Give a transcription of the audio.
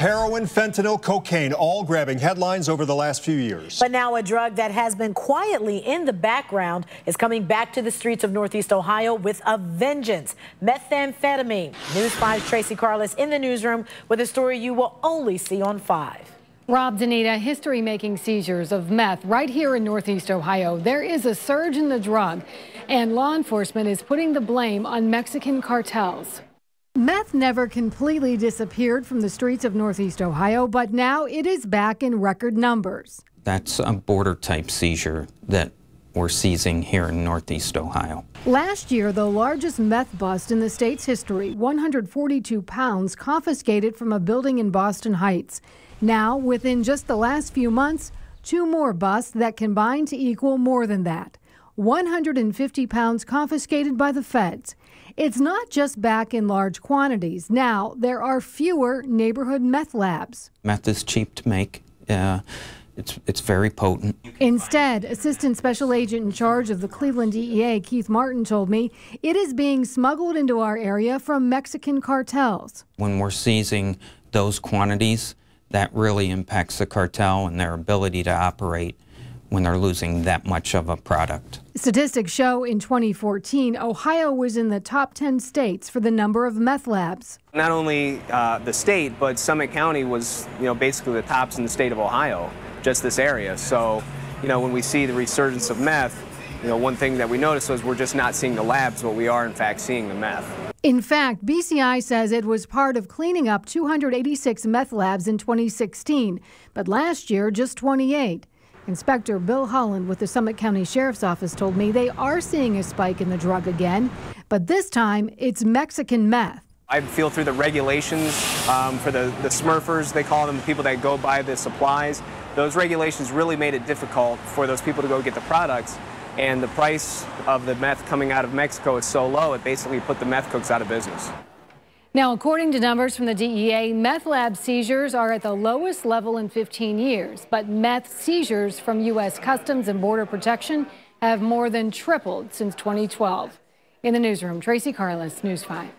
Heroin, fentanyl, cocaine, all grabbing headlines over the last few years. But now a drug that has been quietly in the background is coming back to the streets of Northeast Ohio with a vengeance. Methamphetamine. News 5's Tracy Carlos in the newsroom with a story you will only see on 5. Rob, Danita, history-making seizures of meth right here in Northeast Ohio. There is a surge in the drug, and law enforcement is putting the blame on Mexican cartels. Meth never completely disappeared from the streets of Northeast Ohio, but now it is back in record numbers. That's a border-type seizure that we're seizing here in Northeast Ohio. Last year, the largest meth bust in the state's history, 142 pounds confiscated from a building in Boston Heights. Now, within just the last few months, 2 more busts that combine to equal more than that. 150 pounds confiscated by the feds. It's not just back in large quantities. Now, there are fewer neighborhood meth labs. Meth is cheap to make. It's very potent. Instead, Assistant Special Agent in charge of the Cleveland DEA, Keith Martin, told me it is being smuggled into our area from Mexican cartels. When we're seizing those quantities, that really impacts the cartel and their ability to operate when they're losing that much of a product. Statistics show in 2014, Ohio was in the top 10 states for the number of meth labs. Not only the state, but Summit County was, basically the tops in the state of Ohio, just this area. So, when we see the resurgence of meth, one thing that we noticed was we're just not seeing the labs, but we are in fact seeing the meth. In fact, BCI says it was part of cleaning up 286 meth labs in 2016, but last year just 28. Inspector Bill Holland with the Summit County Sheriff's Office told me they are seeing a spike in the drug again, but this time it's Mexican meth. I feel through the regulations for the smurfers, they call them, the people that go buy the supplies, those regulations really made it difficult for those people to go get the products. And the price of the meth coming out of Mexico is so low, it basically put the meth cooks out of business. Now, according to numbers from the DEA, meth lab seizures are at the lowest level in 15 years. But meth seizures from U.S. Customs and Border Protection have more than tripled since 2012. In the newsroom, Tracy Carlos, News 5.